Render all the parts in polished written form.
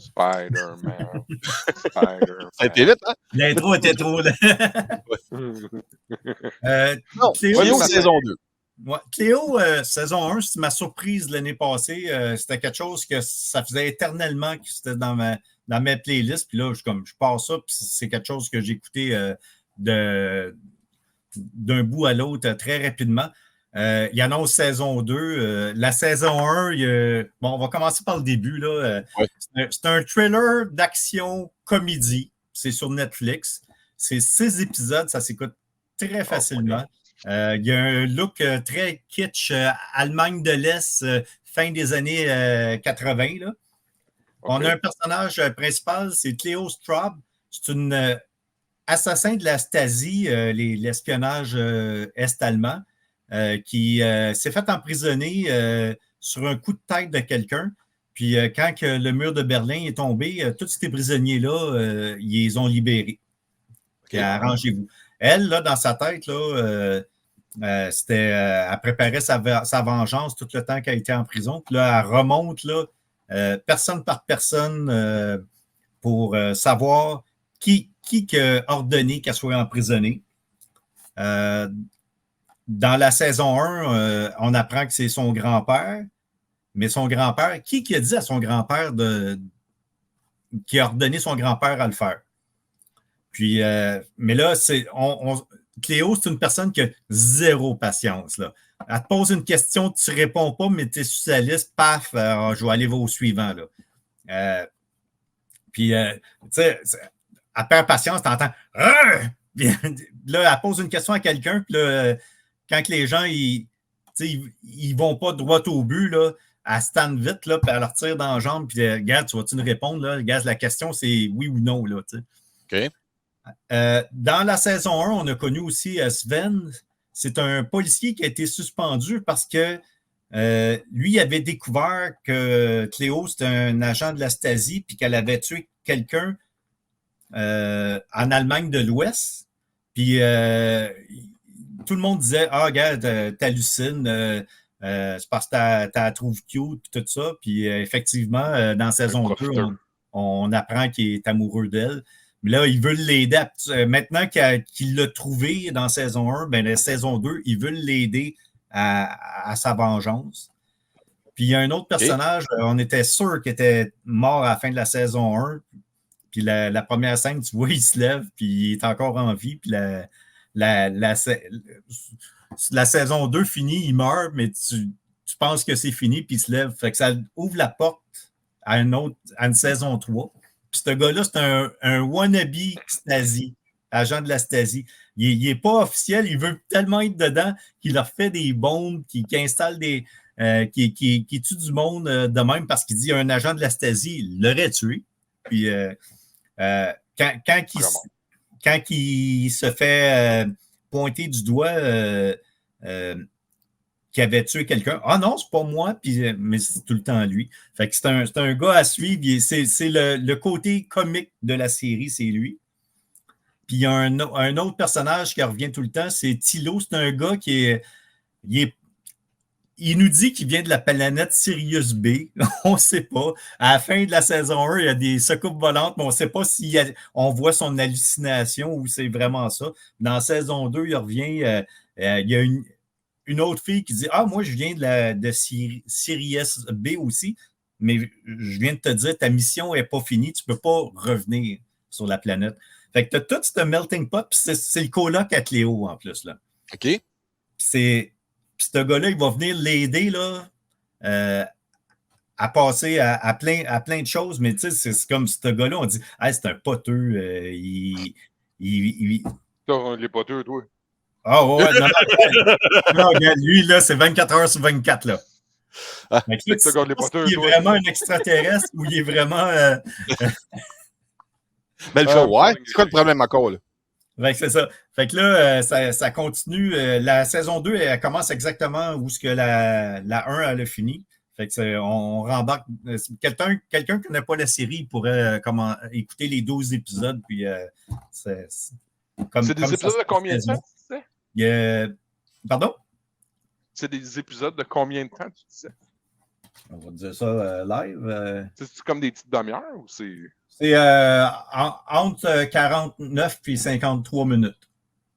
Spider-Man. Spider-Man. Ça a été vite, hein? L'intro était trop... Non, Cléo, saison 2. Ouais. Cléo, saison 1, c'est ma surprise de l'année passée. C'était quelque chose que ça faisait éternellement que c'était dans mes playlists. Puis là, je pars ça, puis c'est quelque chose que j'ai écouté d'un bout à l'autre très rapidement. Il annonce saison 2. La saison 1, on va commencer par le début. Là. Ouais. C'est un thriller d'action-comédie. C'est sur Netflix. C'est 6 épisodes. Ça s'écoute très facilement. Il y a un look très kitsch, Allemagne de l'Est, fin des années 80. Là. Okay. On a un personnage principal, c'est Cléo Straub. C'est une assassin de la Stasi, l'espionnage est-allemand, qui s'est fait emprisonner sur un coup de tête de quelqu'un. Puis quand le mur de Berlin est tombé, tous ces prisonniers-là, ils les ont libérés. Okay. Arrangez-vous. Elle, là, dans sa tête, là, elle préparait sa vengeance tout le temps qu'elle était en prison. Puis là, elle remonte là, personne par personne pour savoir qui a ordonné qu'elle soit emprisonnée. Dans la saison 1, on apprend que c'est son grand-père. Mais son grand-père, qui a dit à son grand-père qui a ordonné son grand-père à le faire? Puis, mais là, Cléo, c'est une personne qui a zéro patience. Là. Elle te pose une question, tu ne réponds pas, mais tu es sur sa liste, paf, je vais aller au suivant. Là. Puis, tu sais, elle perd patience, tu entends. Là, elle pose une question à quelqu'un, puis là, quand les gens, ils vont pas droit au but, là, elle stand vite, là, puis elle leur tire dans la jambe, puis regarde, tu vas-tu nous répondre? Là? Regarde, la question, c'est oui ou non. Là, tu sais. OK. Dans la saison 1, on a connu aussi Sven. C'est un policier qui a été suspendu parce que lui avait découvert que Cléo, c'était un agent de la Stasi puis qu'elle avait tué quelqu'un en Allemagne de l'Ouest. Puis tout le monde disait « Ah, regarde, t'hallucines, c'est parce que t'as trouvé cute et tout ça. » Puis effectivement, dans saison 2, on apprend qu'il est amoureux d'elle. Mais là, ils veulent l'aider. Maintenant qu'il l'a trouvé dans saison 1, ben, la saison 2, ils veulent l'aider à sa vengeance. Puis il y a un autre personnage, on était sûr qu'il était mort à la fin de la saison 1. Puis la première scène, tu vois, il se lève, puis il est encore en vie. Puis la saison 2 finit, il meurt, mais tu penses que c'est fini, puis il se lève. Fait que ça ouvre la porte à une saison 3. Puis ce gars-là, c'est un wannabe Stasi, agent de la Stasi. Il n'est pas officiel, il veut tellement être dedans qu'il leur fait des bombes, qu'il installe des... qui tue du monde de même parce qu'il dit un agent de la Stasi l'aurait tué. Puis quand il se fait pointer du doigt qu'il avait tué quelqu'un. Ah non, c'est pas moi, mais c'est tout le temps lui. Fait que c'est un gars à suivre. C'est le côté comique de la série, c'est lui. Puis il y a un autre personnage qui revient tout le temps, c'est Thilo. C'est un gars il nous dit qu'il vient de la planète Sirius B. On ne sait pas. À la fin de la saison 1, il y a des secoupes volantes, mais on ne sait pas si on voit son hallucination ou c'est vraiment ça. Dans la saison 2, il revient. Il y a une autre fille qui dit « Ah, moi, je viens de Sirius B aussi, mais je viens de te dire, ta mission n'est pas finie, tu ne peux pas revenir sur la planète. » Fait que tu as tout ce melting pot, puis c'est le coloc à Cléo en plus. Là. OK. Puis ce gars-là, il va venir l'aider là, à passer à plein de choses, mais tu sais, c'est comme ce gars-là, on dit hey, c'est un poteux. Les poteux, toi. Ah ouais, non, regarde, lui, là, c'est 24 heures sur 24, là. Mais là, il est vraiment un extraterrestre ou il est vraiment... Ben, ouais, c'est quoi le problème encore, là? Ben, c'est ça. Fait que là, ça continue. La saison 2, elle commence exactement où ce que la 1, elle a fini. Fait que on rembarque. Quelqu'un qui n'a pas la série pourrait écouter les 12 épisodes. Puis, c'est des épisodes de combien de temps, tu disais? Pardon? C'est des épisodes de combien de temps, tu disais? On va dire ça live. C'est comme des petites demi-heures ou c'est. C'est entre 49 et 53 minutes.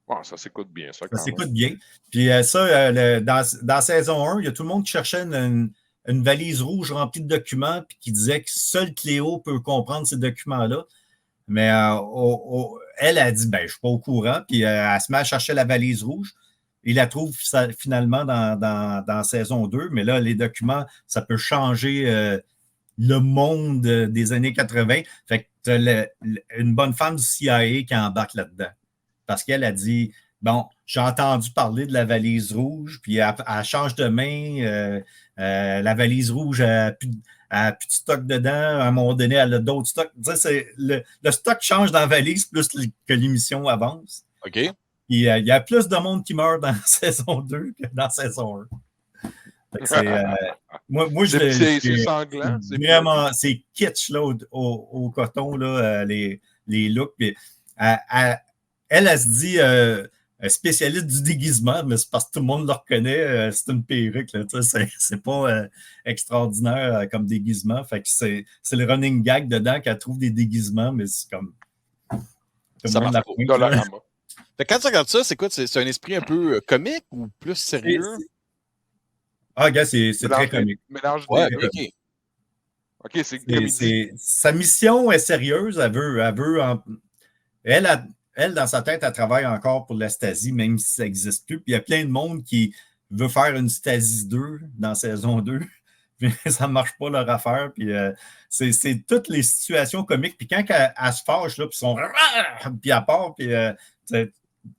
Ah, ça s'écoute bien, ça. Ça s'écoute bien. Puis dans saison 1, il y a tout le monde qui cherchait une valise rouge remplie de documents puis qui disait que seul Cléo peut comprendre ces documents-là. Mais elle a dit, ben, je ne suis pas au courant. Puis elle se met à chercher la valise rouge. Il la trouve finalement dans saison 2. Mais là, les documents, ça peut changer le monde des années 80. Fait que tu as une bonne femme du CIA qui embarque là-dedans. Parce qu'elle a dit, bon, j'ai entendu parler de la valise rouge, puis elle change de main. La valise rouge a plus de stock dedans. À un moment donné, elle a d'autres stocks. Le stock change dans la valise plus que l'émission avance. OK. Puis, il y a plus de monde qui meurt dans saison 2 que dans saison 1. Moi, c'est sanglant. Vraiment, c'est kitsch là, au coton, là, les looks. Puis, elle se dit spécialiste du déguisement, mais c'est parce que tout le monde le reconnaît. C'est une perruque. Là, c'est pas extraordinaire comme déguisement. Fait que c'est le running gag dedans qu'elle trouve des déguisements, mais c'est comme. Ça marche pas. Quand tu regardes ça, c'est quoi? C'est un esprit un peu comique ou plus sérieux? Gars, c'est très comique. Mélange ouais, des OK. OK, c'est comédie. Sa mission est sérieuse. Elle, dans sa tête, elle travaille encore pour la Stasi, même si ça n'existe plus. Puis il y a plein de monde qui veut faire une Stasi 2 dans saison 2. Puis ça ne marche pas leur affaire. Puis c'est toutes les situations comiques. Puis quand elle se fâche, là, puis puis elle part, puis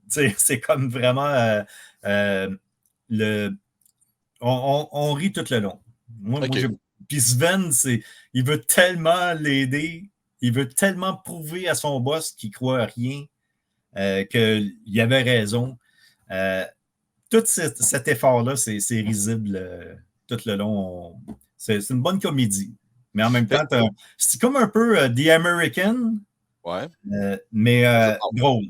c'est comme vraiment on rit tout le long. Puis Sven, il veut tellement l'aider, il veut tellement prouver à son boss qu'il ne croit à rien, qu'il avait raison. Tout cet effort-là, c'est risible tout le long. C'est une bonne comédie. Mais en même temps, c'est comme un peu The American, mais drôle.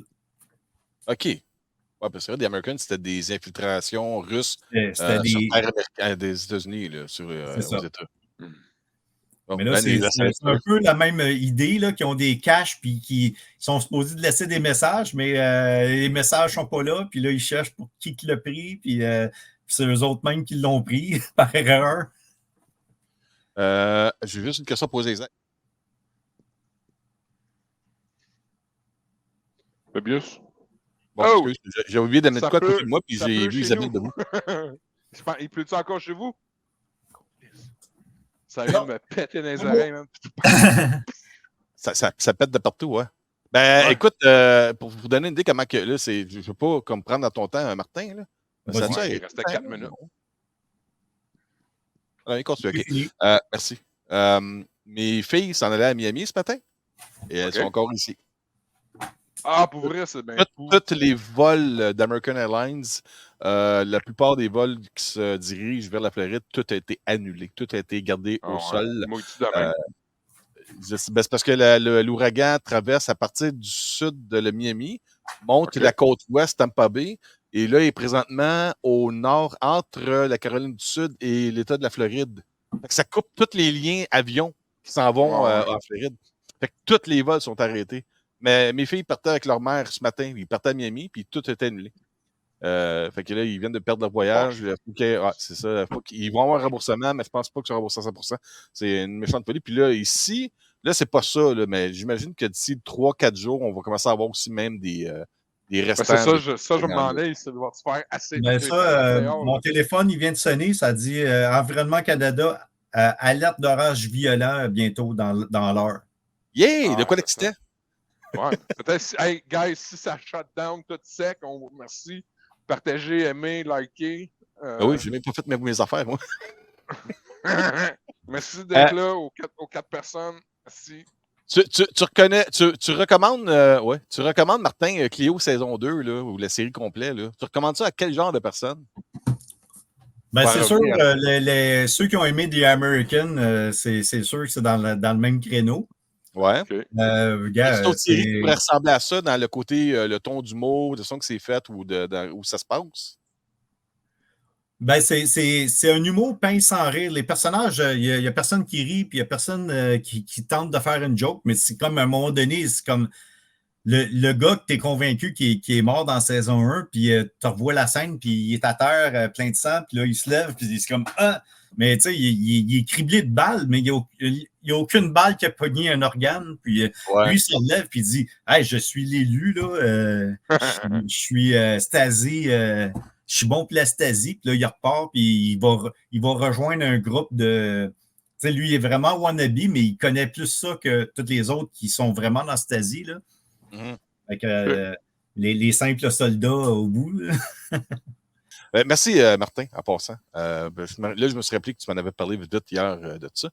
OK. Ouais, parce que The American, c'était des infiltrations russes sur des États-Unis, là, aux États. Mais là, c'est un peu la même idée, là, qui ont des caches puis qui sont supposés de laisser des messages, mais les messages ne sont pas là, puis là, ils cherchent pour qui l'a pris, puis c'est eux autres mêmes qui l'ont pris par erreur. J'ai juste une question à poser, Isaac. Fabius? Bon, j'ai oublié d'amener de quoi à côté de moi, puis j'ai vu Isabelle debout. Il pleut-tu encore chez vous? Ça vient de me péter dans les oreilles, même. Ça pète de partout, ouais. Écoute, pour vous donner une idée comment que là, je ne veux pas comme prendre dans ton temps, Martin. Là. Il restait 4 minutes. Il continue, OK. Merci. Mes filles s'en allaient à Miami ce matin et elles sont encore ici. Ah, pour vrai, c'est bien cool. Tous les vols d'American Airlines, la plupart des vols qui se dirigent vers la Floride, tout a été annulé. Tout a été gardé au sol. C'est parce que l'ouragan traverse à partir du sud de la Miami, monte la côte ouest, Tampa Bay, et là, il est présentement au nord, entre la Caroline du Sud et l'État de la Floride. Fait que ça coupe tous les liens avions qui s'en vont en Floride. Fait que tous les vols sont arrêtés. Mais mes filles partaient avec leur mère ce matin. Ils partaient à Miami, puis tout était annulé. Fait que là, ils viennent de perdre leur voyage. C'est ça. Ils vont avoir un remboursement, mais je pense pas que ce sera remboursé à 100%. C'est une méchante folie. Puis là, ici, là, c'est pas ça, là, mais j'imagine que d'ici 3-4 jours, on va commencer à avoir aussi même des restants. C'est ça, je me demandais, ça doit se faire assez. Mon téléphone, il vient de sonner. Ça dit Environnement Canada, alerte d'orage violent bientôt dans l'heure. Yeah! De quoi l'excitant? Ouais, peut-être, hey, guys, si ça shut down tout sec, on vous remercie. Partagez, aimez, likez. Oui, j'ai même pas fait mes affaires, moi. Merci d'être là aux 4 personnes. Merci. Tu recommandes, tu recommandes, Martin, Cléo saison 2, là, ou la série complète, là. Tu recommandes ça à quel genre de personnes? C'est sûr, ceux qui ont aimé The American, c'est sûr que c'est dans le même créneau. Ouais. Okay. Gars, c'est une série qui pourrait ressembler à ça dans le côté, le ton d'humour, de son que c'est fait ou où ça se passe? Ben, c'est un humour pince sans rire. Les personnages, il y a personne qui rit, puis il y a personne qui tente de faire une joke, mais c'est comme à un moment donné, c'est comme le gars que tu es convaincu qui est mort dans saison 1, puis tu revois la scène, puis il est à terre plein de sang, puis là, il se lève, puis c'est comme Ah! Mais tu sais, il est criblé de balles, mais il n'y a aucune balle qui a pogné un organe. Puis Ouais. lui, il se relève, puis il dit Hey, je suis l'élu, là. Je suis Stasi. Je suis bon pour la Stasi. Puis là, il repart, puis il va rejoindre un groupe de. Tu sais, lui, il est vraiment wannabe, mais il connaît plus ça que tous les autres qui sont vraiment dans Stasi, là. Fait que, les simples soldats au bout. Merci, Martin, en passant. Là, je me suis rappelé que tu m'en avais parlé vite hier de ça.